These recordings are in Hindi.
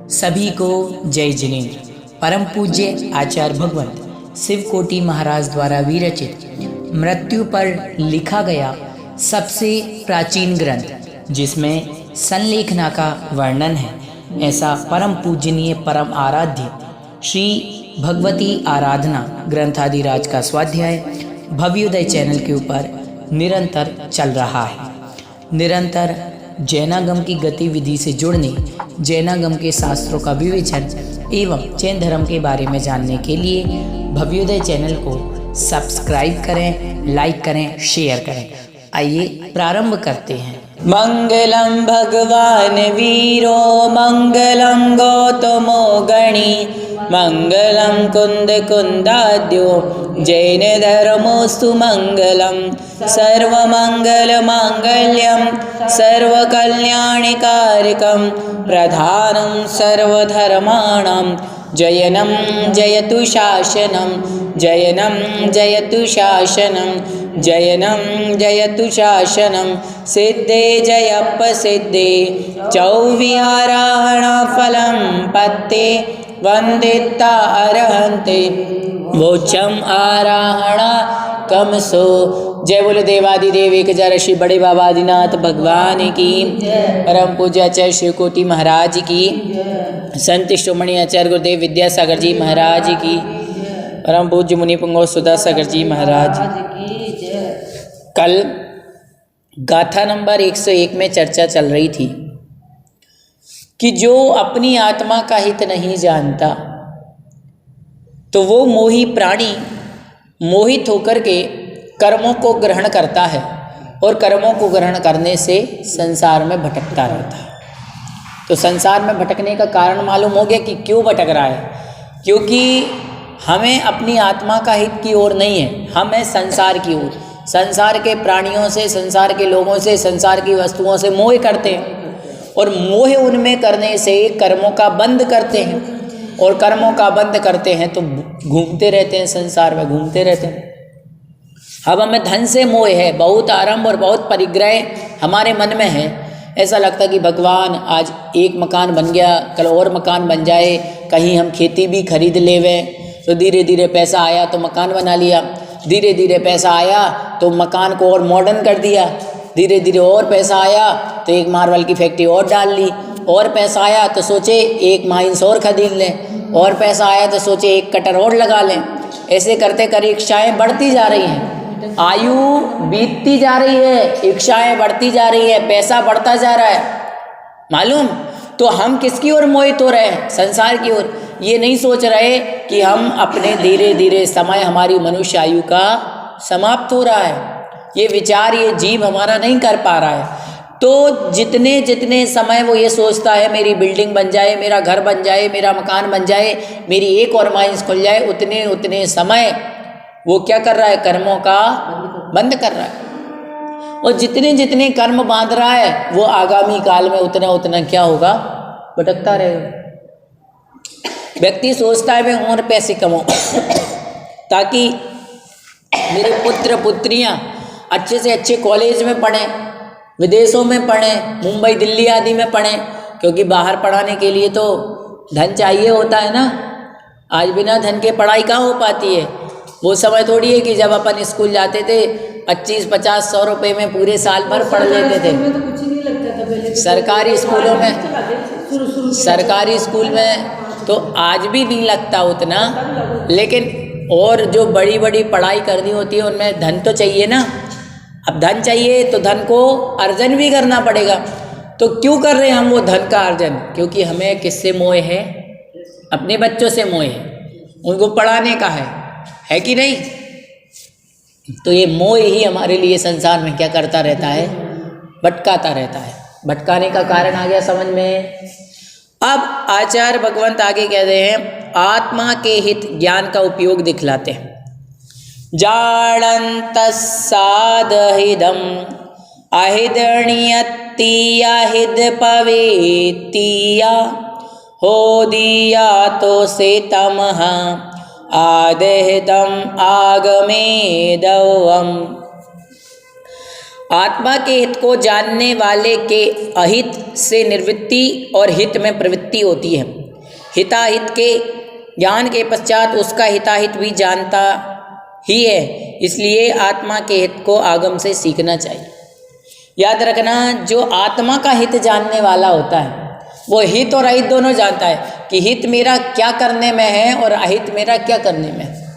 सभी को जय जिनेन्द्र। परम पूज्य आचार्य भगवंत शिवकोटि महाराज द्वारा विरचित मृत्यु पर लिखा गया सबसे प्राचीन ग्रंथ जिसमें संलेखना का वर्णन है, ऐसा परम पूजनीय परम आराध्य श्री भगवती आराधना ग्रंथादिराज का स्वाध्याय भव्योदय चैनल के ऊपर निरंतर चल रहा है। निरंतर जैनागम की गतिविधि से जुड़ने, जैनागम के शास्त्रों का विवेचन एवं जैन धर्म के बारे में जानने के लिए भव्योदय चैनल को सब्सक्राइब करें, लाइक करें, शेयर करें। आइए प्रारंभ करते हैं। मंगलम भगवान वीरो मंगलम गौतमो गणी मंगलम कुंद कुंदाद्यो जैन धर्मोस्तु मंगलम सर्वमंगल मांगल्यम सर्वकल्याणिकारकम प्रधानं सर्वधर्माणां जयनं जयतु शासनं जयनं जयतु शासनं जयनं जयतु शासनं सिद्धे जयप्रसिद्धे चौविहाराहण फलं पत्ते वंदिता अर्हन्ते मोक्षम आराहण कमसो। जय बोले देवादिदेव एक हजार श्री बड़े बाबा आदिनाथ भगवान की, परम पूज्य आचार्य शिवकोटि महाराज की, संत शिरोमणि आचार्य गुरुदेव विद्यासागर जी महाराज की, परम पूज्य मुनि पुंगव सुधासागर जी महाराज। कल गाथा नंबर 101 में चर्चा चल रही थी कि जो अपनी आत्मा का हित नहीं जानता तो वो मोही प्राणी मोहित होकर के कर्मों को ग्रहण करता है और कर्मों को ग्रहण करने से संसार में भटकता रहता है। तो संसार में भटकने का कारण मालूम हो गया कि क्यों भटक रहा है, क्योंकि हमें अपनी आत्मा का हित की ओर नहीं है, हम हैं संसार की ओर। संसार के प्राणियों से, संसार के लोगों से, संसार की वस्तुओं से मोह करते हैं और मोह उनमें करने से कर्मों का बंद करते हैं और कर्मों का बंद करते हैं तो घूमते रहते हैं, संसार में घूमते रहते हैं। अब हमें धन से मोह है, बहुत आरंभ और बहुत परिग्रह हमारे मन में है। ऐसा लगता है कि भगवान आज एक मकान बन गया, कल और मकान बन जाए, कहीं हम खेती भी खरीद लेवें। तो धीरे धीरे पैसा आया तो मकान बना लिया, धीरे धीरे पैसा आया तो मकान को और मॉडर्न कर दिया, धीरे धीरे और पैसा आया तो एक मार्बल की फैक्ट्री और डाल ली, और पैसा आया तो सोचे एक माइंस और खरीद लें, और पैसा आया तो सोचे एक कटर और लगा लें। ऐसे करते कर इच्छाएँ बढ़ती जा रही हैं, आयु बीतती जा रही है, इच्छाएँ बढ़ती जा रही है, पैसा बढ़ता जा रहा है। मालूम तो हम किसकी ओर मोहित हो रहे हैं? संसार की ओर। ये नहीं सोच रहे कि हम अपने धीरे धीरे समय, हमारी मनुष्य आयु का समाप्त हो रहा है। ये विचार ये जीव हमारा नहीं कर पा रहा है। तो जितने जितने समय वो ये सोचता है मेरी बिल्डिंग बन जाए, मेरा घर बन जाए, मेरा मकान बन जाए, मेरी एक और माइंस खुल जाए, उतने उतने समय वो क्या कर रहा है? कर्मों का बंद कर रहा है। और जितने जितने कर्म बांध रहा है वो आगामी काल में उतना उतना क्या होगा? भटकता रहेगा। व्यक्ति सोचता है मैं और पैसे कमाऊं ताकि मेरे पुत्र पुत्रियां अच्छे से अच्छे कॉलेज में पढ़ें, विदेशों में पढ़ें, मुंबई दिल्ली आदि में पढ़ें, क्योंकि बाहर पढ़ाने के लिए तो धन चाहिए होता है ना। आज बिना धन के पढ़ाई कहाँ हो पाती है। वो समय थोड़ी है कि जब अपन स्कूल जाते थे 25-50-100 रुपये में पूरे साल भर पढ़ लेते थे। सरकारी स्कूलों में, सरकारी स्कूल में तो आज भी नहीं लगता उतना, लेकिन और जो बड़ी बड़ी पढ़ाई करनी होती है उनमें धन तो चाहिए ना। अब धन चाहिए तो धन को अर्जन भी करना पड़ेगा। तो क्यों कर रहे हैं हम वो धन का अर्जन? क्योंकि हमें किससे मोह है? अपने बच्चों से मोह है, उनको पढ़ाने का है कि नहीं? तो ये मोह ही हमारे लिए संसार में क्या करता रहता है? भटकाता रहता है। भटकाने का कारण आ गया समझ में। अब आचार्य भगवंत आगे कह रहे हैं आत्मा के हित ज्ञान का उपयोग दिखलाते हैं। जाणन्तस्सादहिदम् अहिदणीयत्तिया हिद पवेत्तिया होदिया तो से तमः आदहितम् आगमेदवम्। आत्मा के हित को जानने वाले के अहित से निवृत्ति और हित में प्रवृत्ति होती है। हिताहित के ज्ञान के पश्चात उसका हिताहित भी जानता ही है, इसलिए आत्मा के हित को आगम से सीखना चाहिए। याद रखना, जो आत्मा का हित जानने वाला होता है वो हित और अहित दोनों जानता है कि हित मेरा क्या करने में है और अहित मेरा क्या करने में है।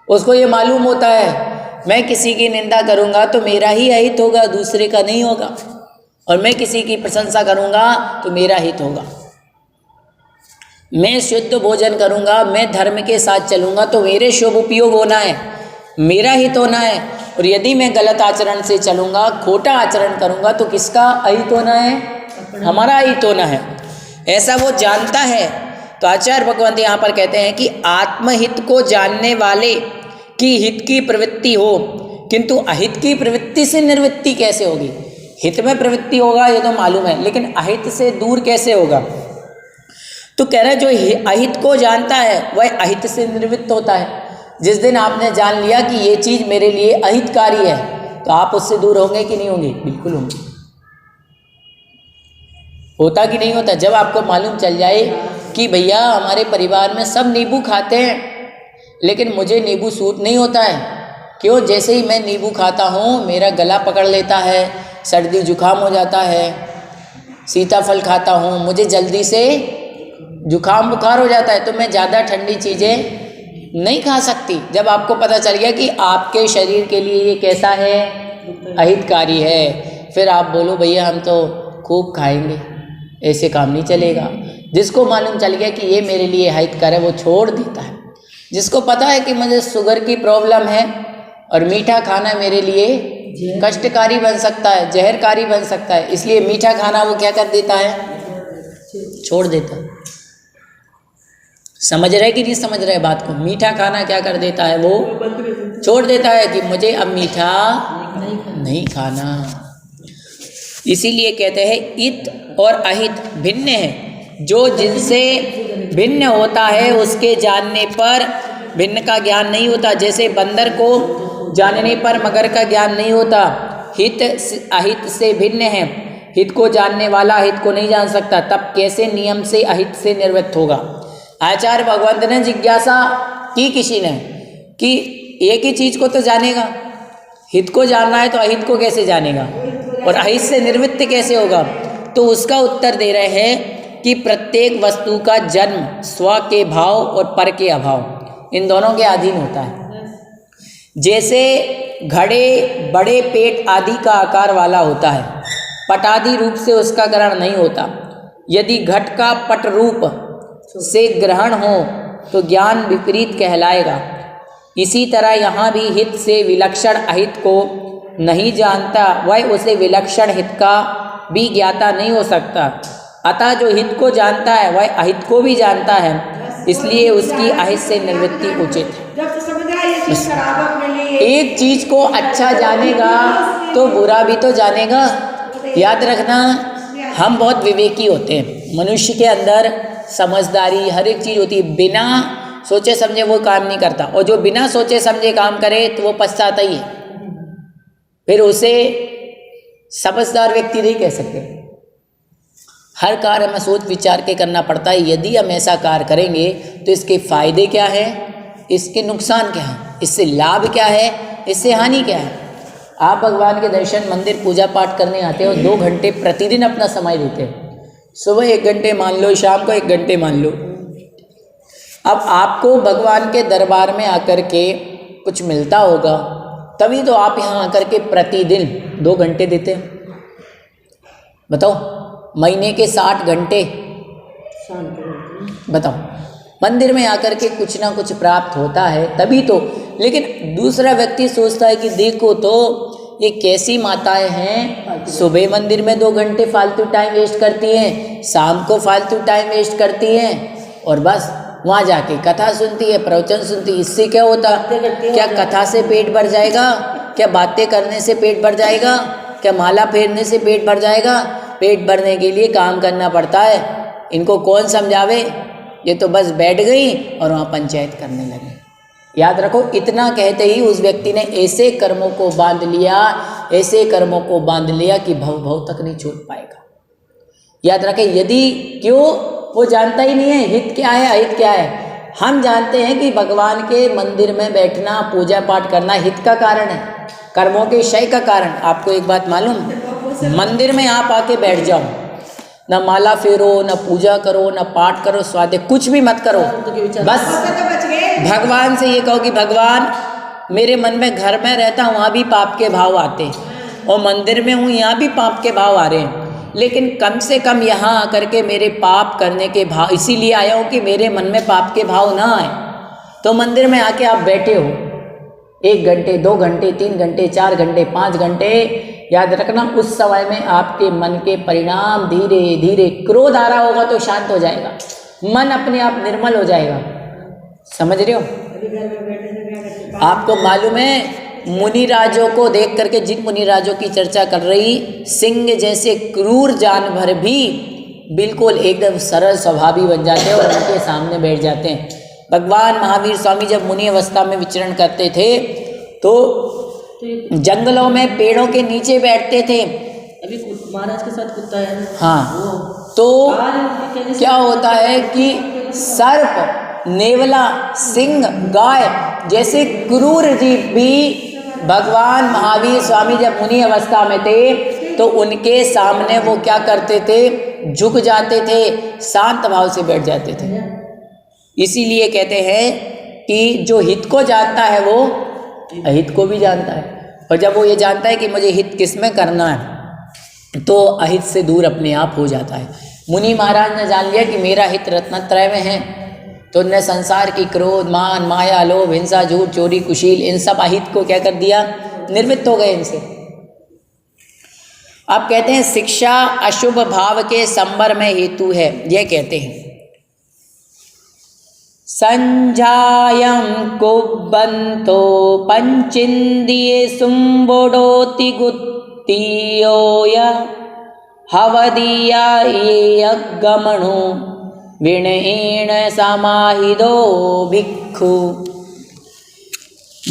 उसको ये मालूम होता है मैं किसी की निंदा करूँगा तो मेरा ही अहित होगा, दूसरे का नहीं होगा, और मैं किसी की प्रशंसा करूँगा तो मेरा हित होगा। मैं शुद्ध भोजन करूँगा, मैं धर्म के साथ चलूँगा तो मेरे शुभ उपयोग होना है, मेरा हित होना है। और यदि मैं गलत आचरण से चलूँगा, खोटा आचरण करूँगा तो किसका अहित होना है? हमारा हित होना है। ऐसा वो जानता है। तो आचार्य भगवंत यहाँ पर कहते हैं कि आत्महित को जानने वाले की हित की प्रवृत्ति हो, किंतु अहित की प्रवृत्ति से निवृत्ति कैसे होगी? हित में प्रवृत्ति होगा ये तो मालूम है, लेकिन अहित से दूर कैसे होगा? तो कह रहे जो अहित को जानता है वह अहित से निवृत्त होता है। जिस दिन आपने जान लिया कि ये चीज़ मेरे लिए अहितकारी है तो आप उससे दूर होंगे कि नहीं होंगे? बिल्कुल होंगे। होता कि नहीं होता? जब आपको मालूम चल जाए कि भैया हमारे परिवार में सब नींबू खाते हैं लेकिन मुझे नींबू सूट नहीं होता है, क्यों? जैसे ही मैं नींबू खाता हूँ मेरा गला पकड़ लेता है, सर्दी जुकाम हो जाता है। सीताफल खाता हूँ मुझे जल्दी से जुकाम बुखार हो जाता है, तो मैं ज़्यादा ठंडी चीज़ें नहीं खा सकती। जब आपको पता चल गया कि आपके शरीर के लिए ये कैसा है? अहितकारी है, फिर आप बोलो भैया हम तो खूब खाएंगे, ऐसे काम नहीं चलेगा। जिसको मालूम चल गया कि ये मेरे लिए अहितकार है वो छोड़ देता है। जिसको पता है कि मुझे शुगर की प्रॉब्लम है और मीठा खाना मेरे लिए कष्टकारी बन सकता है, जहरकारी बन सकता है, इसलिए मीठा खाना वो क्या कर देता है? छोड़ देता है। समझ रहे कि नहीं समझ रहे बात को? मीठा खाना क्या कर देता है? वो छोड़ देता है कि मुझे अब मीठा नहीं खाना। इसीलिए कहते हैं हित और अहित भिन्न है। जो जिनसे भिन्न होता है उसके जानने पर भिन्न का ज्ञान नहीं होता। जैसे बंदर को जानने पर मगर का ज्ञान नहीं होता। हित अहित से भिन्न है। हित को जानने वाला अहित को नहीं जान सकता, तब कैसे नियम से अहित से निवृत्त होगा? आचार्य भगवंत ने जिज्ञासा की किसी ने कि एक ही चीज़ को तो जानेगा, हित को जानना है तो अहित को कैसे जानेगा और अहित से निवृत्त कैसे होगा? तो उसका उत्तर दे रहे हैं कि प्रत्येक वस्तु का जन्म स्व के भाव और पर के अभाव इन दोनों के अधीन होता है। जैसे घड़े बड़े पेट आदि का आकार वाला होता है, पटादि रूप से उसका ग्रहण नहीं होता। यदि घट का पट रूप से ग्रहण हो तो ज्ञान विपरीत कहलाएगा। इसी तरह यहाँ भी हित से विलक्षण अहित को नहीं जानता वह उसे विलक्षण हित का भी ज्ञाता नहीं हो सकता। अतः जो हित को जानता है वह अहित को भी जानता है, इसलिए उसकी अहित से निवृत्ति उचित है। एक चीज को अच्छा जानेगा तो बुरा भी तो जानेगा। याद रखना, हम बहुत विवेकी होते हैं। मनुष्य के अंदर समझदारी हर एक चीज होती है। बिना सोचे समझे वो काम नहीं करता, और जो बिना सोचे समझे काम करे तो वो पछताता ही है। फिर उसे समझदार व्यक्ति नहीं कह सकते। हर कार्य हमें सोच विचार के करना पड़ता है। यदि हम ऐसा कार्य करेंगे तो इसके फायदे क्या है, इसके नुकसान क्या है, इससे लाभ क्या है, इससे हानि क्या है। आप भगवान के दर्शन, मंदिर, पूजा पाठ करने आते हो, 2 घंटे प्रतिदिन अपना समय देते हो। सुबह 1 घंटे मान लो, शाम को 1 घंटे मान लो। अब आपको भगवान के दरबार में आकर के कुछ मिलता होगा, तभी तो आप यहाँ आकर के प्रतिदिन 2 घंटे देते हैं। बताओ, महीने के 60 घंटे बताओ, मंदिर में आकर के कुछ ना कुछ प्राप्त होता है तभी तो। लेकिन दूसरा व्यक्ति सोचता है कि देखो तो ये कैसी माताएं हैं, सुबह मंदिर में 2 घंटे फालतू टाइम वेस्ट करती हैं, शाम को फालतू टाइम वेस्ट करती हैं, और बस वहाँ जाके कथा सुनती है, प्रवचन सुनती है। इससे क्या होता? क्या कथा से पेट भर जाएगा? क्या बातें करने से पेट भर जाएगा? क्या माला फेरने से पेट भर जाएगा? पेट भरने के लिए काम करना पड़ता है। इनको कौन समझावे? ये तो बस बैठ गई और वहाँ पंचायत करने लगी। याद रखो, इतना कहते ही उस व्यक्ति ने ऐसे कर्मों को बांध लिया, ऐसे कर्मों को बांध लिया कि भव भव तक नहीं छूट पाएगा। याद रखें, यदि क्यों वो जानता ही नहीं है हित क्या है अहित क्या है। हम जानते हैं कि भगवान के मंदिर में बैठना, पूजा पाठ करना हित का कारण है, कर्मों के क्षय का कारण। आपको एक बात मालूम, मंदिर में आप आके बैठ जाओ, न माला फेरो, न पूजा करो, न पाठ करो, स्वाध्याय कुछ भी मत करो, बस भगवान से ये कहो कि भगवान मेरे मन में घर में रहता हूँ वहाँ भी पाप के भाव आते हैं, और मंदिर में हूँ यहाँ भी पाप के भाव आ रहे हैं, लेकिन कम से कम यहाँ आकर के मेरे पाप करने के भाव, इसीलिए आया हूँ कि मेरे मन में पाप के भाव ना आए। तो मंदिर में आके आप बैठे हो 1 घंटे 2 घंटे 3 घंटे 4 घंटे 5 घंटे, याद रखना उस समय में आपके मन के परिणाम धीरे धीरे, क्रोध आ रहा होगा तो शांत हो जाएगा, मन अपने आप निर्मल हो जाएगा। समझ रहे हो? आपको मालूम है मुनिराजों को देख करके, जिन मुनिराजों की चर्चा कर रही, सिंह जैसे क्रूर जानवर भी बिल्कुल एकदम सरल स्वभावी बन जाते हैं और उनके सामने बैठ जाते हैं। भगवान महावीर स्वामी जब मुनि अवस्था में विचरण करते थे तो जंगलों में पेड़ों के नीचे बैठते थे। अभी महाराज के साथ कुत्ता है। हाँ, तो क्या होता है कि सर्प, नेवला, सिंह, गाय जैसे क्रूर जीव भी भगवान महावीर स्वामी जब मुनि अवस्था में थे तो उनके सामने वो क्या करते थे, झुक जाते थे, शांत भाव से बैठ जाते थे। इसीलिए कहते हैं कि जो हित को जानता है वो अहित को भी जानता है, और जब वो ये जानता है कि मुझे हित किस में करना है तो अहित से दूर अपने आप हो जाता है। मुनि महाराज ने जान लिया कि मेरा हित रत्नत्रय में है, तो उनने संसार की क्रोध, मान, माया, लोभ, हिंसा, झूठ, चोरी, कुशील, इन सब अहित को क्या कर दिया, निर्मित हो गए इनसे। अब कहते हैं शिक्षा अशुभ भाव के संवर में हेतु है। यह कहते हैं संजायं कुबंतो पंचिंदिये सुम्बोडोति गुत्तियोय हवदिया ये अगमणो विनयेन समाहिदो भिक्षु।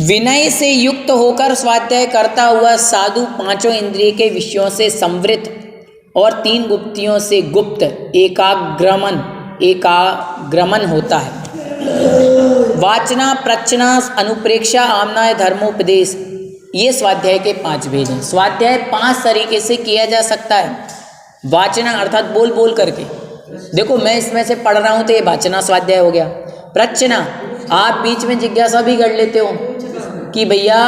विनय से युक्त होकर स्वाध्याय करता हुआ साधु 5 इंद्रिय के विषयों से संवृत और 3 गुप्तियों से गुप्त एकाग्रमन होता है। वाचना, प्रचना, अनुप्रेक्षा, आमनाय, धर्मोपदेश, ये स्वाध्याय के 5 भेद हैं। स्वाध्याय 5 तरीके से किया जा सकता है। वाचना अर्थात बोल बोल करके, देखो मैं इसमें से पढ़ रहा हूँ तो ये वाचना स्वाध्याय हो गया। प्रचना, आप बीच में जिज्ञासा भी कर लेते हो कि भैया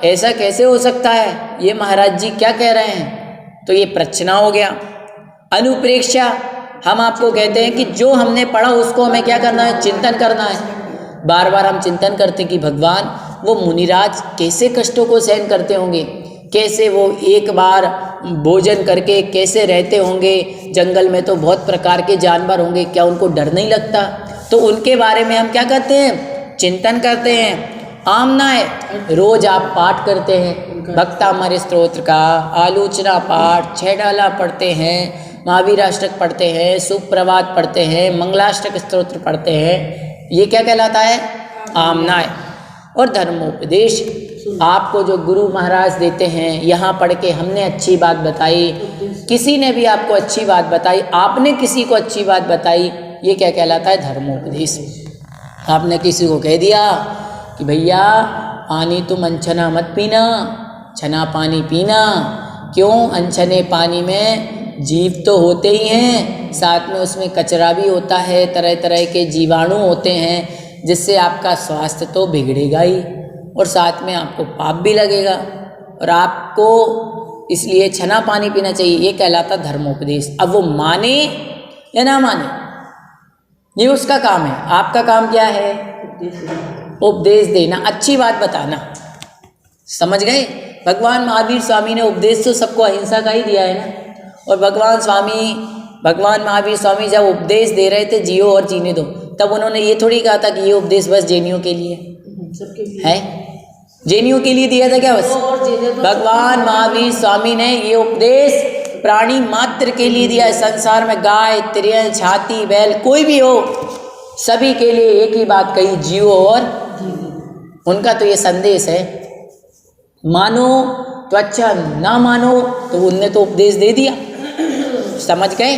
ऐसा कैसे हो सकता है, ये महाराज जी क्या कह रहे हैं, तो ये प्रचना हो गया। अनुप्रेक्षा, हम आपको कहते हैं कि जो हमने पढ़ा उसको हमें क्या करना है, चिंतन करना है। बार बार हम चिंतन करते हैं कि भगवान वो मुनिराज कैसे कष्टों को सहन करते होंगे, कैसे वो एक बार भोजन करके कैसे रहते होंगे, जंगल में तो बहुत प्रकार के जानवर होंगे, क्या उनको डर नहीं लगता। तो उनके बारे में हम क्या करते हैं, चिंतन करते हैं। आमनाय, रोज आप पाठ करते हैं भक्तामृत स्तोत्र का, आलोचना पाठ 6 डाला पढ़ते हैं, महावीराष्टक पढ़ते हैं, सुप्रभात पढ़ते हैं, मंगलाष्टक स्तोत्र पढ़ते हैं, ये क्या कहलाता है, आमनाय। और धर्मोपदेश, आपको जो गुरु महाराज देते हैं, यहाँ पढ़ के हमने अच्छी बात बताई, किसी ने भी आपको अच्छी बात बताई, आपने किसी को अच्छी बात बताई, ये क्या कहलाता है, धर्मोपदेश। आपने किसी को कह दिया कि भैया पानी तुम अनछना मत पीना, छना पानी पीना। क्यों, अनछने पानी में जीव तो होते ही हैं, साथ में उसमें कचरा भी होता है, तरह तरह के जीवाणु होते हैं, जिससे आपका स्वास्थ्य तो बिगड़ेगा ही और साथ में आपको पाप भी लगेगा, और आपको इसलिए छना पानी पीना चाहिए। ये कहलाता धर्मोपदेश। अब वो माने या ना माने, ये उसका काम है। आपका काम क्या है, उपदेश देना, अच्छी बात बताना। समझ गए? भगवान महावीर स्वामी ने उपदेश तो सबको अहिंसा का ही दिया है ना। और भगवान महावीर स्वामी जब उपदेश दे रहे थे जियो और जीने दो, तब उन्होंने ये थोड़ी कहा था कि ये उपदेश बस जैनियों के लिए है, जैनियों के लिए दिया था क्या बस? भगवान महावीर स्वामी ने ये उपदेश प्राणी मात्र के लिए दिया है। संसार में गाय, तिरैया, छाती, बैल कोई भी हो, सभी के लिए एक ही बात कही, जियो और उनका तो ये संदेश है। मानो तो अच्छा, ना मानो तो उनने तो उपदेश दे दिया। समझ गए?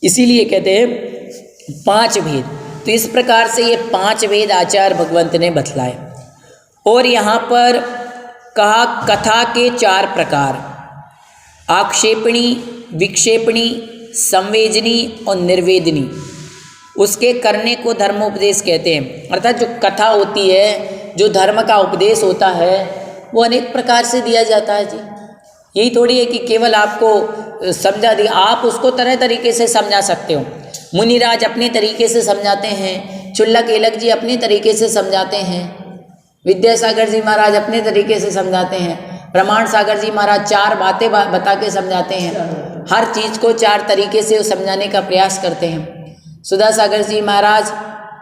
इसीलिए कहते हैं 5 भेद। तो इस प्रकार से ये 5 भेद आचार्य भगवंत ने बतलाए। और यहाँ पर कहा कथा के 4 प्रकार, आक्षेपणी, विक्षेपणी, संवेदनी और निर्वेदनी। उसके करने को धर्मोपदेश कहते हैं। अर्थात जो कथा होती है, जो धर्म का उपदेश होता है, वो अनेक प्रकार से दिया जाता है जी। यही थोड़ी है कि केवल आपको समझा दिया, आप उसको तरह तरीके से समझा सकते हो। मुनिराज अपने तरीके से समझाते हैं, चुल्लक एलक जी अपने तरीके से समझाते हैं, विद्यासागर जी महाराज अपने तरीके से समझाते हैं, प्रमाण सागर जी महाराज 4 बातें बता के समझाते हैं। हर चीज़ को 4 तरीके से समझाने का प्रयास करते हैं। सुधा सागर जी महाराज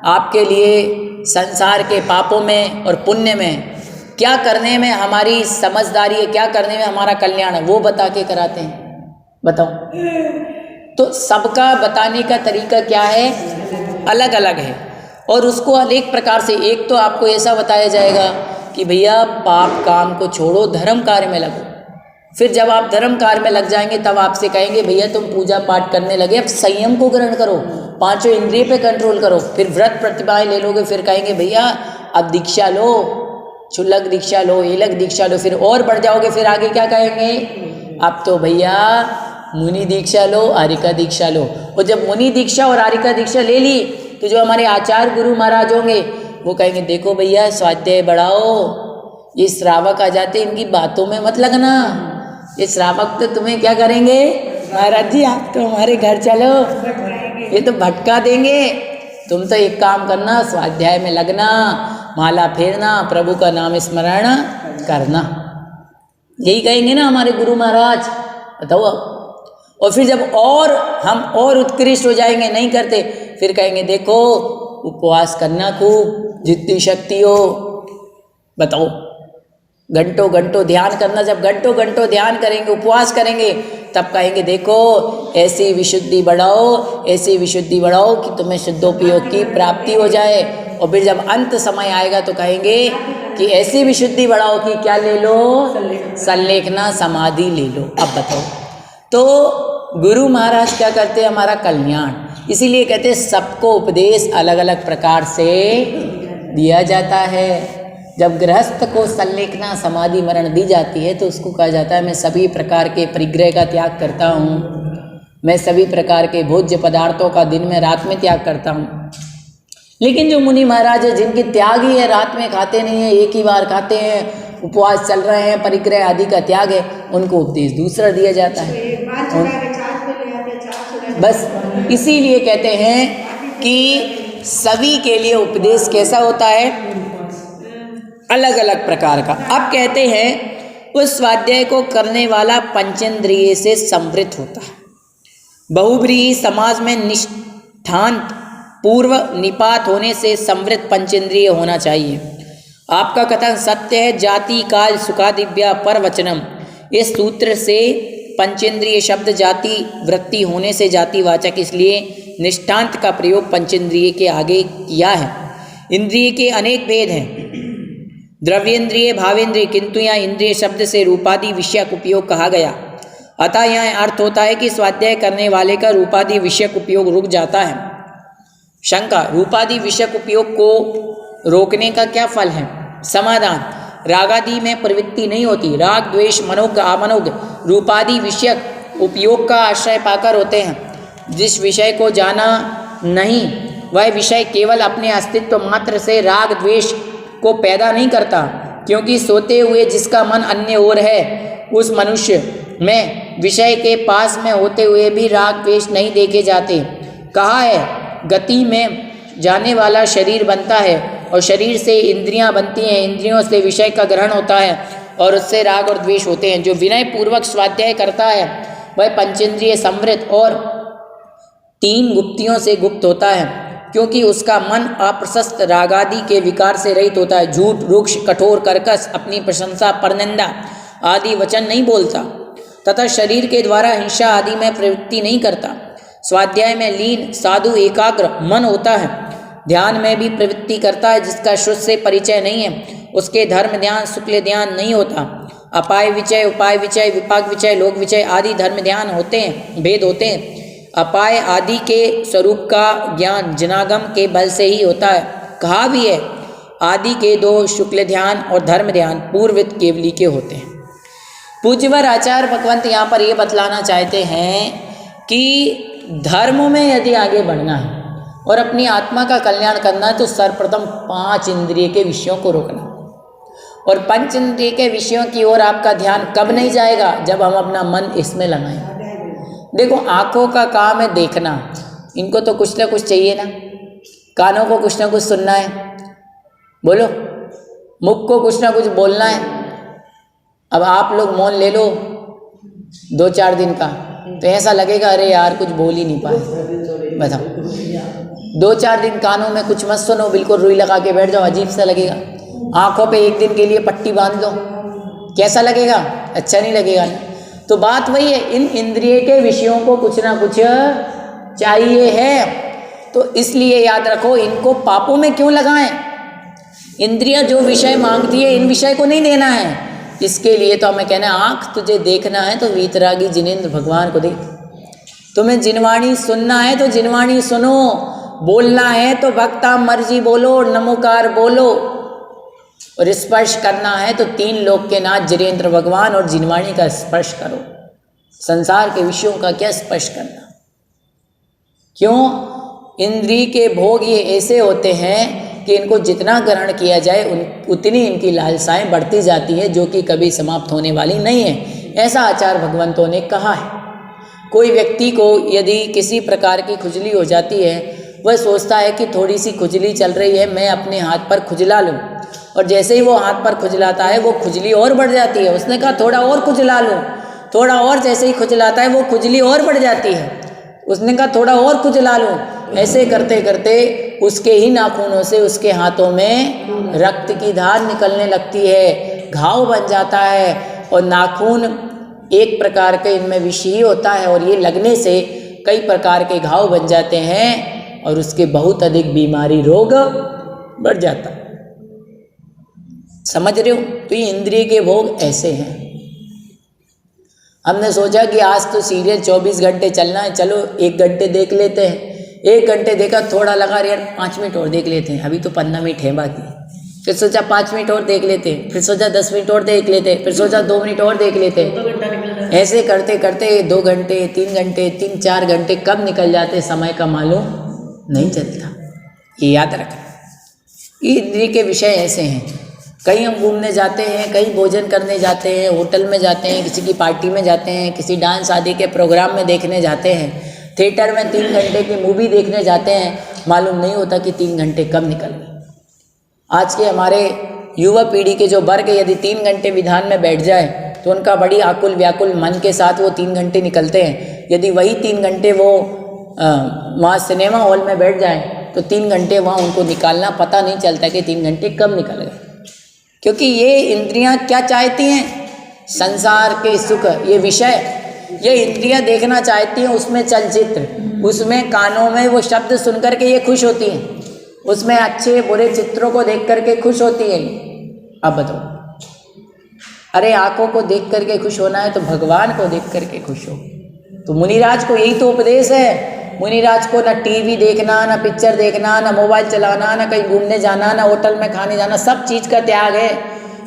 आपके लिए संसार के पापों में और पुण्य में क्या करने में हमारी समझदारी है, क्या करने में हमारा कल्याण है, वो बता के कराते हैं। बताओ, तो सबका बताने का तरीका क्या है, अलग अलग है। और उसको अनेक प्रकार से, एक तो आपको ऐसा बताया जाएगा कि भैया पाप काम को छोड़ो, धर्म कार्य में लगो। फिर जब आप धर्म कार्य में लग जाएंगे तब आपसे कहेंगे भैया तुम पूजा पाठ करने लगे, अब संयम को ग्रहण करो, 5 इंद्रिय पे कंट्रोल करो। फिर व्रत प्रतिभाएं ले लोगे, फिर कहेंगे भैया अब दीक्षा लो, चुल्लक दीक्षा लो, एलक दीक्षा लो। फिर और बढ़ जाओगे, फिर आगे क्या कहेंगे, अब तो भैया मुनि दीक्षा लो, आरिका दीक्षा लो। और जब मुनि दीक्षा और आरिका दीक्षा ले ली तो जो हमारे आचार्य गुरु महाराज होंगे वो कहेंगे देखो भैया स्वाध्याय बढ़ाओ, ये श्रावक आ जाते इनकी बातों में मत लगना, ये श्रावक तो तुम्हें क्या करेंगे, महाराज जी आप तो हमारे घर चलो, ये तो भटका देंगे, तुम तो एक काम करना, स्वाध्याय में लगना, माला फेरना, प्रभु का नाम स्मरण करना। यही कहेंगे ना हमारे गुरु महाराज, बताओ। और फिर जब और हम और उत्कृष्ट हो जाएंगे, नहीं करते, फिर कहेंगे देखो उपवास करना खूब, जितनी शक्ति हो, बताओ घंटों घंटों ध्यान करना। जब घंटों घंटों ध्यान करेंगे, उपवास करेंगे, तब कहेंगे देखो ऐसी विशुद्धि बढ़ाओ, ऐसी विशुद्धि बढ़ाओ कि तुम्हें शुद्धोपयोग की प्राप्ति हो जाए। और फिर जब अंत समय आएगा तो कहेंगे कि ऐसी विशुद्धि बढ़ाओ कि क्या ले लो, संलेखना समाधि ले लो। अब बताओ, तो गुरु महाराज क्या करते हैं, हमारा कल्याण। इसीलिए कहते हैं सबको उपदेश अलग अलग प्रकार से दिया जाता है। जब गृहस्थ को संलेखना समाधि मरण दी जाती है तो उसको कहा जाता है मैं सभी प्रकार के परिग्रह का त्याग करता हूँ, मैं सभी प्रकार के भोज्य पदार्थों का दिन में रात में त्याग करता हूँ। लेकिन जो मुनि महाराज है जिनकी त्याग ही है, रात में खाते नहीं है, एक ही बार खाते हैं, उपवास चल रहे हैं, परिग्रह आदि का त्याग है, उनको उपदेश दूसरा दिया जाता है। बस इसीलिए कहते हैं कि सभी के लिए उपदेश कैसा होता है, अलग अलग प्रकार का। अब कहते हैं उस स्वाध्याय को करने वाला पंचेंद्रिय से संवृत होता है। बहुब्रीहि समाज में निष्ठांत पूर्व निपात होने से संवृत पंचेंद्रिय होना चाहिए। आपका कथन सत्य है। जाति काल सुखादिव्या पर वचनम, इस सूत्र से पंचेंद्रिय शब्द जाति वृत्ति होने से जातिवाचक, इसलिए निष्ठांत का प्रयोग पंचेंद्रिय के आगे किया है। इंद्रिय के अनेक भेद हैं, द्रव्येंद्रिय भावेंद्रिय, किंतु यहाँ इंद्रिय शब्द से रूपादि विषयक उपयोग कहा गया। अतः यहाँ अर्थ होता है कि स्वाध्याय करने वाले का रूपादि विषयक उपयोग रुक जाता है। शंका, रूपादि विषयक उपयोग को रोकने का क्या फल है? समाधान, रागादि में प्रवृत्ति नहीं होती। राग द्वेष मनोग आमनोग रूपादि विषयक उपयोग का आश्रय पाकर होते हैं। जिस विषय को जाना नहीं वह विषय केवल अपने अस्तित्व मात्र से राग द्वेष को पैदा नहीं करता, क्योंकि सोते हुए जिसका मन अन्य ओर है उस मनुष्य में विषय के पास में होते हुए भी राग द्वेष नहीं देखे जाते। कहा है गति में जाने वाला शरीर बनता है और शरीर से इंद्रियां बनती हैं, इंद्रियों से विषय का ग्रहण होता है और उससे राग और द्वेष होते हैं। जो विनय पूर्वक स्वाध्याय करता है वह पंचेंद्रिय संवृत और 3 गुप्तियों से गुप्त होता है, क्योंकि उसका मन अप्रशस्त रागादि के विकार से रहित होता है। झूठ, रुक्ष, कठोर, कर्कश, अपनी प्रशंसा, परनिंदा आदि वचन नहीं बोलता तथा शरीर के द्वारा हिंसा आदि में प्रवृत्ति नहीं करता। स्वाध्याय में लीन साधु एकाग्र मन होता है। ध्यान में भी प्रवृत्ति करता है, जिसका श्रुत से परिचय नहीं है उसके धर्म ध्यान शुक्ल ध्यान नहीं होता। अपाय विचय, उपाय विचय, विपाक विचय, लोक विचय आदि धर्म ध्यान होते हैं, भेद होते हैं। अपाय आदि के स्वरूप का ज्ञान जनागम के बल से ही होता है। कहा भी है, आदि के दो शुक्ल ध्यान और धर्म ध्यान पूर्वित केवली के होते हैं। पूज्यवर आचार्य भगवंत यहाँ पर ये बतलाना चाहते हैं कि धर्म में यदि आगे बढ़ना है और अपनी आत्मा का कल्याण करना है तो सर्वप्रथम 5 इंद्रिय के विषयों को रोकना, और 5 इंद्रिय के विषयों की ओर आपका ध्यान कब नहीं जाएगा, जब हम अपना मन इसमें लगाएं। देखो, आँखों का काम है देखना, इनको तो कुछ ना कुछ चाहिए ना, कानों को कुछ ना कुछ सुनना है, बोलो, मुख को कुछ ना कुछ बोलना है। अब आप लोग मौन ले लो 2-4 दिन का, तो ऐसा लगेगा अरे यार कुछ बोल ही नहीं पाए। बताओ, 2-4 दिन कानों में कुछ मत सुनो, बिल्कुल रुई लगा के बैठ जाओ, अजीब सा लगेगा। आँखों पे 1 दिन के लिए पट्टी बांध दो, कैसा लगेगा, अच्छा नहीं लगेगा ना। तो बात वही है, इन इंद्रिय के विषयों को कुछ ना कुछ चाहिए है, तो इसलिए याद रखो, इनको पापों में क्यों लगाएं। इंद्रियां जो विषय मांगती है इन विषय को नहीं देना है। इसके लिए तो हमें कहना है, आँख तुझे देखना है तो वीतरागी जिनेंद्र भगवान को देख, तुम्हें जिनवाणी सुनना है तो जिनवाणी सुनो, बोलना है तो भक्ता मर्जी बोलो, नमोकार बोलो, और स्पर्श करना है तो 3 लोक के नाथ जिनेंद्र भगवान और जिनवाणी का स्पर्श करो। संसार के विषयों का क्या स्पर्श करना। क्यों? इंद्रिय के भोग ये ऐसे होते हैं कि इनको जितना ग्रहण किया जाए उतनी इनकी लालसाएं बढ़ती जाती है, जो कि कभी समाप्त होने वाली नहीं है। ऐसा आचार्य भगवंतों ने कहा है। कोई व्यक्ति को यदि किसी प्रकार की खुजली हो जाती है, वह सोचता है कि थोड़ी सी खुजली चल रही है, मैं अपने हाथ पर खुजला लूँ, और जैसे ही वो हाथ पर खुजलाता है वो खुजली और बढ़ जाती है। उसने कहा थोड़ा और खुजला लूँ, थोड़ा और, जैसे ही खुजलाता है वो खुजली और बढ़ जाती है। उसने कहा थोड़ा और खुजला लूँ, ऐसे करते करते उसके ही नाखूनों से उसके हाथों में रक्त की धार निकलने लगती है, घाव बन जाता है, और नाखून एक प्रकार के इनमें विष ही होता है, और ये लगने से कई प्रकार के घाव बन जाते हैं और उसके बहुत अधिक बीमारी रोग बढ़ जाता है। समझ रहे हो? तो ये इंद्रिय के भोग ऐसे हैं। हमने सोचा कि आज तो सीरियल 24 घंटे चलना है, चलो 1 घंटे देख लेते हैं। 1 घंटे देखा, थोड़ा लगा यार 5 मिनट और देख लेते हैं, अभी तो 15 मिनट है बाकी। फिर सोचा 5 मिनट और देख लेते हैं, फिर सोचा 10 मिनट और देख लेते हैं, फिर सोचा 2 मिनट और देख लेते हैं। ऐसे करते करते 2 घंटे, 3 घंटे, 3-4 घंटे कब निकल जाते समय का मालूम नहीं चलता। ये याद रखना, ये इंद्रिय के विषय ऐसे हैं। कहीं हम घूमने जाते हैं, कहीं भोजन करने जाते हैं, होटल में जाते हैं, किसी की पार्टी में जाते हैं, किसी डांस आदि के प्रोग्राम में देखने जाते हैं, थिएटर में 3 घंटे की मूवी देखने जाते हैं, मालूम नहीं होता कि 3 घंटे कब निकल गए। आज के हमारे युवा पीढ़ी के जो वर्ग यदि 3 घंटे विधान में बैठ जाए तो उनका बड़ी आकुल व्याकुल मन के साथ वो 3 घंटे निकलते हैं। यदि वही 3 घंटे वो वहाँ सिनेमा हॉल में बैठ जाए तो 3 घंटे वहाँ उनको निकालना पता नहीं चलता कि 3 घंटे कब निकल गए। क्योंकि ये इंद्रियां क्या चाहती हैं? संसार के सुख, ये विषय, ये इंद्रियां देखना चाहती हैं, उसमें चलचित्र, उसमें कानों में वो शब्द सुन करके ये खुश होती हैं, उसमें अच्छे बुरे चित्रों को देख करके खुश होती हैं। अब बताओ, अरे आंखों को देख करके खुश होना है तो भगवान को देख करके खुश हो। तो मुनिराज को यही तो उपदेश है। मुनिराज को ना टीवी देखना, ना पिक्चर देखना, ना मोबाइल चलाना, ना कहीं घूमने जाना, ना होटल में खाने जाना, सब चीज़ का त्याग है।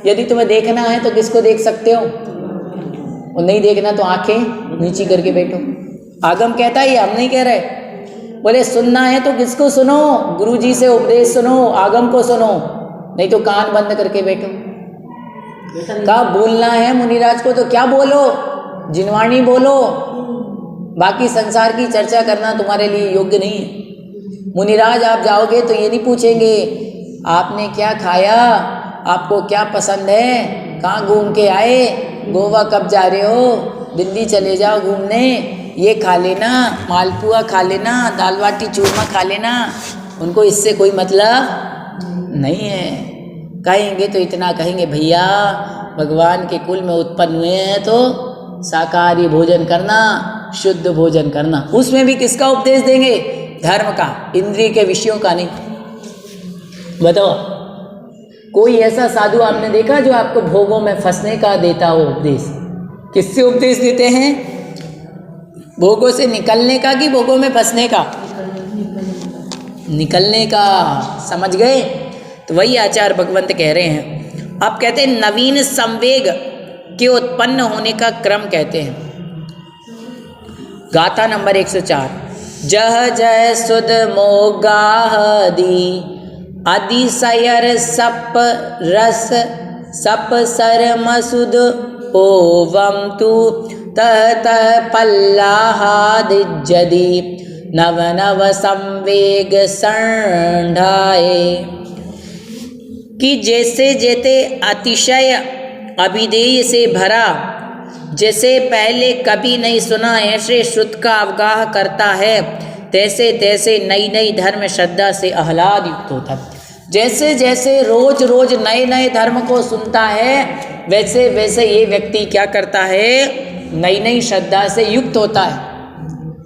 यदि तुम्हें देखना है तो किसको देख सकते हो, और नहीं देखना तो आंखें नीची करके बैठो। आगम कहता है, ये हम नहीं कह रहे। बोले सुनना है तो किसको सुनो? गुरुजी से उपदेश सुनो, आगम को सुनो, नहीं तो कान बंद करके बैठो। कहा बोलना है मुनिराज को तो क्या बोलो, जिनवाणी बोलो, बाकी संसार की चर्चा करना तुम्हारे लिए योग्य नहीं है। मुनिराज आप जाओगे तो ये नहीं पूछेंगे आपने क्या खाया, आपको क्या पसंद है, कहाँ घूम के आए, गोवा कब जा रहे हो, दिल्ली चले जाओ घूमने, ये खा लेना, मालपुआ खा लेना, दाल बाटी चूरमा खा लेना। उनको इससे कोई मतलब नहीं है। कहेंगे तो इतना कहेंगे, भैया भगवान के कुल में उत्पन्न हुए हैं तो शाकाहारी भोजन करना, शुद्ध भोजन करना। उसमें भी किसका उपदेश देंगे? धर्म का, इंद्रिय के विषयों का नहीं। बताओ, कोई ऐसा साधु आपने देखा जो आपको भोगों में फंसने का देता हो उपदेश? किससे उपदेश देते हैं? भोगों से निकलने का कि भोगों में फंसने का? निकलने का। समझ गए? तो वही आचार्य भगवंत कह रहे हैं। अब कहते हैं नवीन संवेग के उत्पन्न होने का क्रम कहते हैं। गाथा नंबर 104। जह जय सुध मोगाहदी अतिशयर सप रस सप सर मसुद ओवम तु तह तह पल्लाहादिजदी नव नव संवेग संढाए। कि जैसे जैसे अतिशय अभिधेय से भरा, जैसे पहले कभी नहीं सुना ऐसे श्रुत का अवगाह करता है, तैसे तैसे नई नई धर्म श्रद्धा से आह्लाद युक्त होता है। जैसे जैसे रोज रोज नए नए धर्म को सुनता है, वैसे वैसे ये व्यक्ति क्या करता है? नई नई श्रद्धा से युक्त होता है,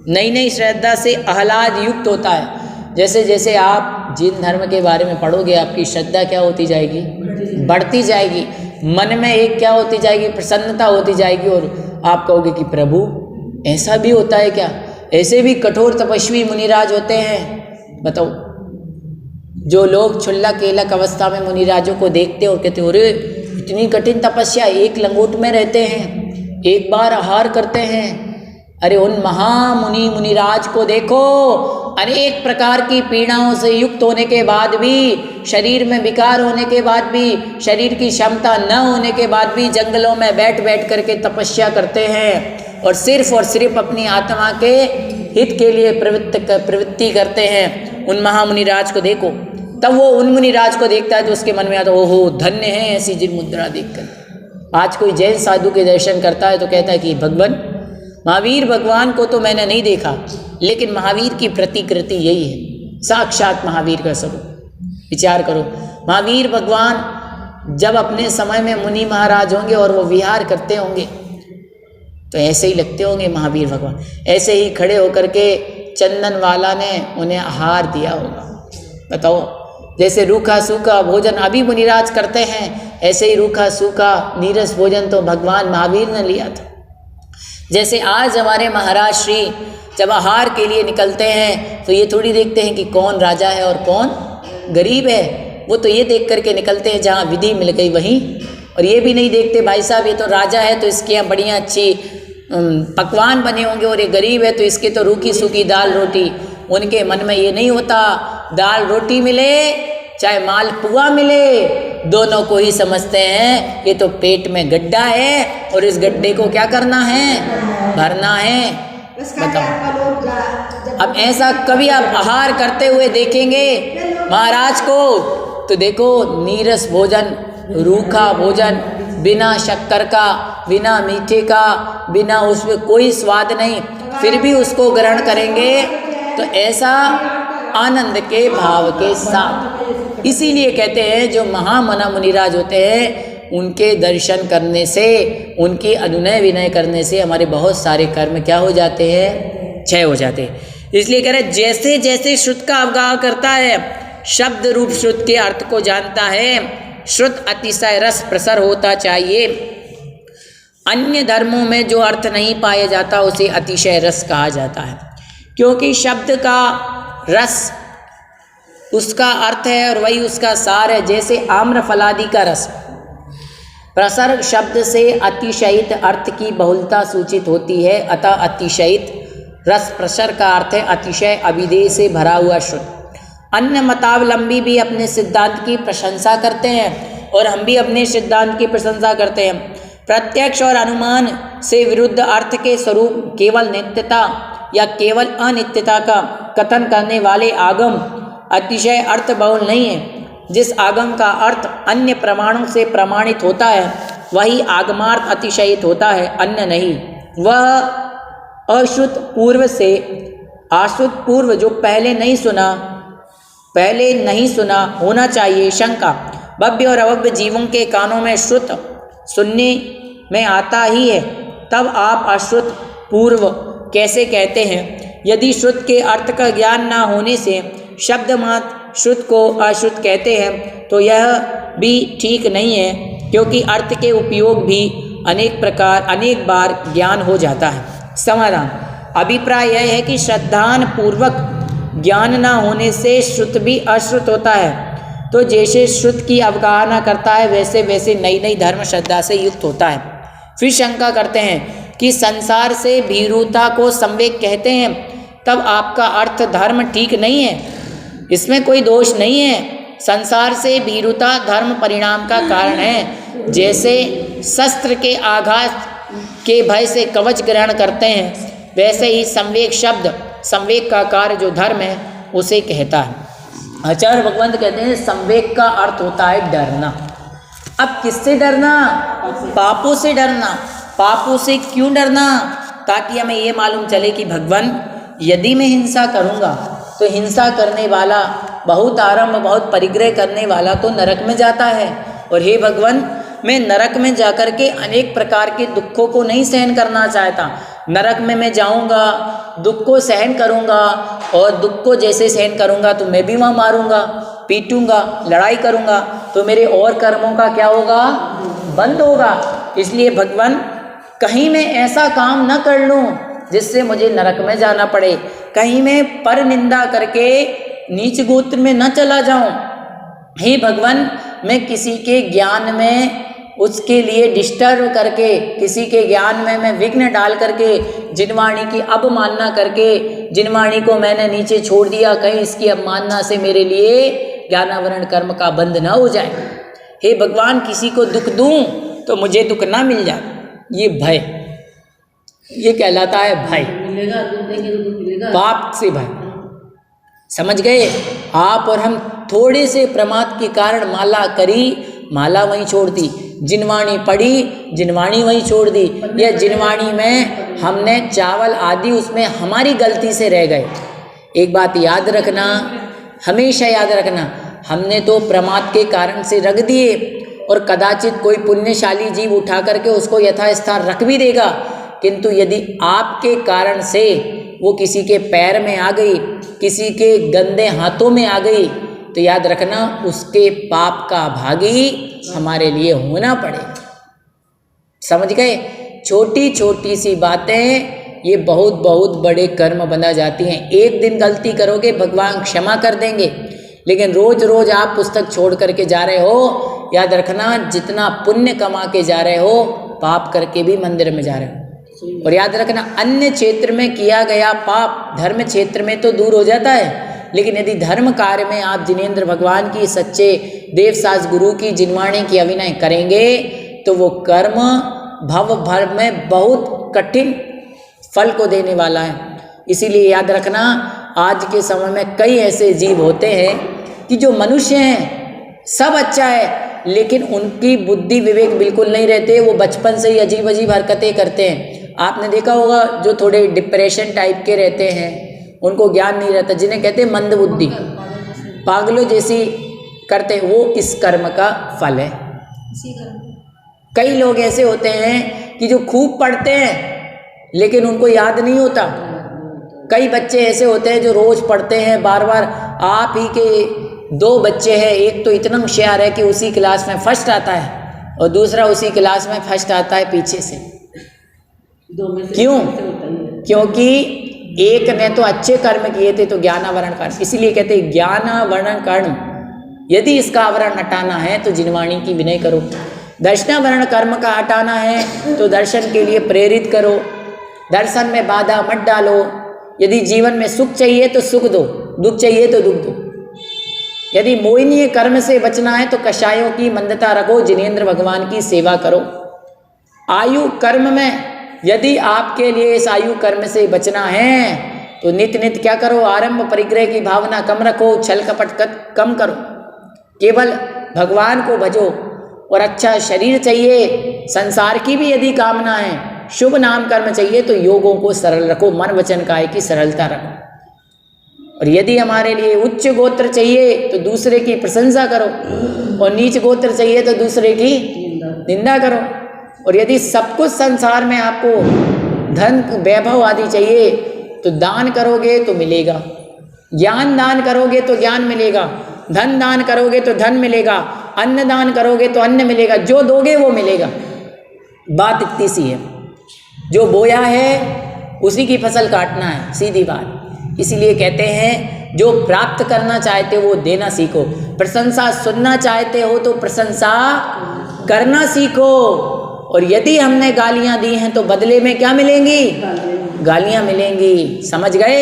नई नई श्रद्धा से आह्लाद युक्त होता है। जैसे जैसे आप जिन धर्म के बारे में पढ़ोगे, आपकी श्रद्धा क्या होती जाएगी? बढ़ती जाएगी। मन में एक क्या होती जाएगी? प्रसन्नता होती जाएगी। और आप कहोगे कि प्रभु ऐसा भी होता है क्या? ऐसे भी कठोर तपस्वी मुनिराज होते हैं? बताओ। जो लोग क्षुल्लक केलक अवस्था में मुनिराजों को देखते और कहते अरे इतनी कठिन तपस्या, एक लंगोट में रहते हैं, एक बार आहार करते हैं। अरे उन महामुनि मुनिराज को देखो, अनेक प्रकार की पीड़ाओं से युक्त होने के बाद भी, शरीर में विकार होने के बाद भी, शरीर की क्षमता न होने के बाद भी जंगलों में बैठ बैठ करके तपस्या करते हैं और सिर्फ अपनी आत्मा के हित के लिए प्रवृत्ति करते हैं। उन महामुनिराज को देखो। तब वो उन मुनिराज को देखता है तो उसके मन में आता है ओहो धन्य है ऐसी जिन मुद्रा देखकर। आज कोई जैन साधु के दर्शन करता है तो कहता है कि भगवान महावीर भगवान को तो मैंने नहीं देखा, लेकिन महावीर की प्रतिकृति यही है, साक्षात महावीर का स्वरूप। विचार करो, महावीर भगवान जब अपने समय में मुनि महाराज होंगे और वो विहार करते होंगे तो ऐसे ही लगते होंगे महावीर भगवान। ऐसे ही खड़े होकर के चंदन वाला ने उन्हें आहार दिया होगा। बताओ, जैसे रूखा सूखा भोजन अभी मुनिराज करते हैं, ऐसे ही रूखा सूखा नीरस भोजन तो भगवान महावीर ने लिया था। जैसे आज हमारे महाराज श्री जब आहार के लिए निकलते हैं तो ये थोड़ी देखते हैं कि कौन राजा है और कौन गरीब है, वो तो ये देख करके निकलते हैं जहाँ विधि मिल गई वहीं। और ये भी नहीं देखते भाई साहब ये तो राजा है तो इसके यहाँ बढ़िया अच्छी पकवान बने होंगे, और ये गरीब है तो इसके तो रूखी सूखी दाल रोटी। उनके मन में ये नहीं होता, दाल रोटी मिले चाहे मालपुआ मिले, दोनों को ही समझते हैं ये तो पेट में गड्ढा है और इस गड्ढे को क्या करना है? भरना है। बताओ, अब ऐसा कभी आप आहार करते हुए देखेंगे महाराज को तो देखो नीरस भोजन, रूखा भोजन, बिना शक्कर का, बिना मीठे का, बिना उसमें कोई स्वाद नहीं, फिर भी उसको ग्रहण करेंगे तो ऐसा आनंद के भाव के साथ। इसीलिए कहते हैं जो महामना मुनिराज होते हैं उनके दर्शन करने से, उनकी अनुनय विनय करने से हमारे बहुत सारे कर्म क्या हो जाते हैं? क्षय हो जाते हैं। इसलिए कह रहे जैसे जैसे श्रुत का अवगाह करता है, शब्द रूप श्रुत के अर्थ को जानता है, श्रुत अतिशय रस प्रसर होता चाहिए। अन्य धर्मों में जो अर्थ नहीं पाया जाता उसे अतिशय रस कहा जाता है, क्योंकि शब्द का रस उसका अर्थ है और वही उसका सार है। जैसे आम्र फलादि का रस, प्रसर शब्द से अतिशयित अर्थ की बहुलता सूचित होती है, अतः अतिशयित रस प्रसर का अर्थ है अतिशय अभिधेय से भरा हुआ शुद्ध। अन्य मतावलंबी भी अपने सिद्धांत की प्रशंसा करते हैं और हम भी अपने सिद्धांत की प्रशंसा करते हैं। प्रत्यक्ष और अनुमान से विरुद्ध अर्थ के स्वरूप केवल नित्यता या केवल अनित्यता का कथन करने वाले आगम अतिशय अर्थ बहुल नहीं है। जिस आगम का अर्थ अन्य प्रमाणों से प्रमाणित होता है वही आगमार्थ अतिशयित होता है, अन्य नहीं। वह अश्रुत पूर्व से आश्रुत पूर्व जो पहले नहीं सुना होना चाहिए। शंका, भव्य और अभव्य जीवों के कानों में श्रुत सुनने में आता ही है, तब आप अश्रुत पूर्व कैसे कहते हैं? यदि श्रुत के अर्थ का ज्ञान न होने से शब्द मात्र श्रुत को अश्रुत कहते हैं तो यह भी ठीक नहीं है, क्योंकि अर्थ के उपयोग भी अनेक बार ज्ञान हो जाता है। समाधान, अभिप्राय यह है कि श्रद्धान पूर्वक ज्ञान न होने से श्रुत भी अश्रुत होता है। तो जैसे श्रुत की अवगाहना करता है वैसे वैसे नई नई धर्म श्रद्धा से युक्त होता है। फिर शंका करते हैं कि संसार से भीरुता को संवेग कहते हैं, तब आपका अर्थ धर्म ठीक नहीं है, इसमें कोई दोष नहीं है। संसार से भीरुता धर्म परिणाम का कारण है। जैसे शस्त्र के आघात के भय से कवच ग्रहण करते हैं, वैसे ही संवेग शब्द संवेग का कार्य जो धर्म है उसे कहता है। आचार्य भगवंत कहते हैं संवेग का अर्थ होता है डरना। अब किससे डरना? पापों से डरना। पापों से क्यों डरना? ताकि हमें ये मालूम चले कि भगवान यदि मैं हिंसा करूँगा तो हिंसा करने वाला, बहुत आरंभ बहुत परिग्रह करने वाला तो नरक में जाता है, और हे भगवान मैं नरक में जाकर के अनेक प्रकार के दुखों को नहीं सहन करना चाहता। नरक में मैं जाऊंगा, दुख को सहन करूंगा, और दुख को जैसे सहन करूंगा तो मैं भी वहाँ मारूंगा, पीटूंगा, लड़ाई करूंगा, तो मेरे और कर्मों का क्या होगा? बंद होगा। इसलिए भगवान कहीं मैं ऐसा काम न कर लूँ जिससे मुझे नरक में जाना पड़े, कहीं मैं पर निंदा करके नीच गोत्र में न चला जाऊं। हे भगवान मैं किसी के ज्ञान में उसके लिए डिस्टर्ब करके, किसी के ज्ञान में मैं विघ्न डाल करके, जिनवाणी की अवमानना करके, जिनवाणी को मैंने नीचे छोड़ दिया, कहीं इसकी अवमानना से मेरे लिए ज्ञानावरण कर्म का बंध न हो जाए। हे भगवान किसी को दुख दूं तो मुझे दुख ना मिल जाए, ये भय, ये कहलाता है भय। मिलेगा, दुख देंगे तो दुख मिलेगा। पाप से भय, समझ गए आप? और हम थोड़े से प्रमाद के कारण माला करी, माला वहीं छोड़ दी, जिनवाणी पड़ी, जिनवाणी वहीं छोड़ दी, या जिनवाणी में हमने चावल आदि उसमें हमारी गलती से रह गए। एक बात याद रखना, हमेशा याद रखना, हमने तो प्रमाद के कारण से रख दिए, और कदाचित कोई पुण्यशाली जीव उठा करके उसको यथास्थान रख भी देगा, किंतु यदि आपके कारण से वो किसी के पैर में आ गई, किसी के गंदे हाथों में आ गई, तो याद रखना उसके पाप का भागी हमारे लिए होना पड़ेगा। समझ गए? छोटी छोटी सी बातें ये बहुत बहुत बड़े कर्म बना जाती हैं। एक दिन गलती करोगे भगवान क्षमा कर देंगे, लेकिन रोज रोज आप पुस्तक छोड़ करके जा रहे हो, याद रखना जितना पुण्य कमा के जा रहे हो, पाप करके भी मंदिर में जा रहे हो। और याद रखना अन्य क्षेत्र में किया गया पाप धर्म क्षेत्र में तो दूर हो जाता है, लेकिन यदि धर्म कार्य में आप जिनेंद्र भगवान की, सच्चे देवसास गुरु की जिनवाणी की अभिनय करेंगे तो वो कर्म भव भर में बहुत कठिन फल को देने वाला है। इसीलिए याद रखना आज के समय में कई ऐसे जीव होते हैं कि जो मनुष्य हैं, सब अच्छा है, लेकिन उनकी बुद्धि विवेक बिल्कुल नहीं रहते, वो बचपन से ही अजीब अजीब हरकतें करते हैं। आपने देखा होगा जो थोड़े डिप्रेशन टाइप के रहते हैं, उनको ज्ञान नहीं रहता, जिन्हें कहते हैं मंद बुद्धि, पागलों जैसी करते, वो इस कर्म का फल है। कई लोग ऐसे होते हैं कि जो खूब पढ़ते हैं लेकिन उनको याद नहीं होता। कई बच्चे ऐसे होते हैं जो रोज पढ़ते हैं बार बार। आप ही के 2 बच्चे हैं, एक तो इतना होशियार है कि उसी क्लास में फर्स्ट आता है, और दूसरा उसी क्लास में फर्स्ट आता है पीछे से। क्यों? क्योंकि एक ने तो अच्छे कर्म किए थे, तो ज्ञानावरण कर्म, इसीलिए कहते हैं ज्ञानावरण कर्म यदि इसका आवरण हटाना है तो जिनवाणी की विनय करो। दर्शनावरण कर्म का हटाना है तो दर्शन के लिए प्रेरित करो, दर्शन में बाधा मत डालो। यदि जीवन में सुख चाहिए तो सुख दो, दुख चाहिए तो दुख दो। यदि मोहिनीय कर्म से बचना है तो कषायों की मंदता रखो, जिनेंद्र भगवान की सेवा करो। आयु कर्म में यदि आपके लिए इस आयु कर्म से बचना है तो नित्य नित्य क्या करो? आरंभ परिग्रह की भावना कम रखो, छल कपट कम करो, केवल भगवान को भजो। और अच्छा शरीर चाहिए, संसार की भी यदि कामना है, शुभ नाम कर्म चाहिए तो योगों को सरल रखो, मन वचन काया की सरलता रखो। और यदि हमारे लिए उच्च गोत्र चाहिए तो दूसरे की प्रशंसा करो, और नीच गोत्र चाहिए तो दूसरे की निंदा करो। और यदि सब कुछ संसार में आपको धन वैभव आदि चाहिए तो दान करोगे तो मिलेगा, ज्ञान दान करोगे तो ज्ञान मिलेगा, धन दान करोगे तो धन मिलेगा, अन्न दान करोगे तो अन्न मिलेगा, जो दोगे वो मिलेगा। बात इतनी सी है, जो बोया है उसी की फसल काटना है, सीधी बात। इसीलिए कहते हैं जो प्राप्त करना चाहते हो वो देना सीखो, प्रशंसा सुनना चाहते हो तो प्रशंसा करना सीखो। और यदि हमने गालियां दी हैं तो बदले में क्या मिलेंगी? गालियां मिलेंगी। समझ गए?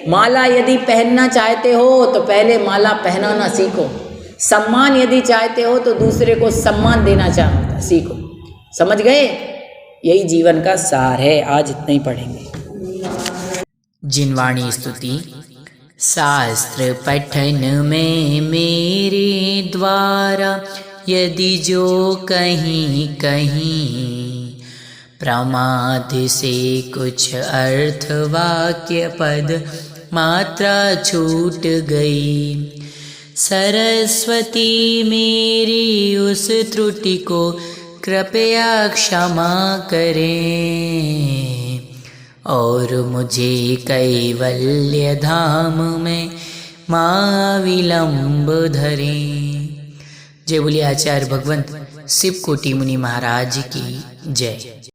माला यदि पहनना चाहते हो तो पहले माला पहनाना सीखो। सम्मान यदि चाहते हो तो दूसरे को सम्मान देना सीखो। समझ गए? यही जीवन का सार है। आज इतना ही पढ़ेंगे। जिनवाणी स्तुति। शास्त्र पठन में मेरे द्वारा यदि जो कहीं कहीं प्रमाद से कुछ अर्थ वाक्य पद मात्रा छूट गई, सरस्वती मेरी उस त्रुटि को कृपया क्षमा करें और मुझे कैवल्य धाम में महाविलंब धरें। जय बोलिए आचार्य भगवंत शिव कोटि मुनि महाराज की जय।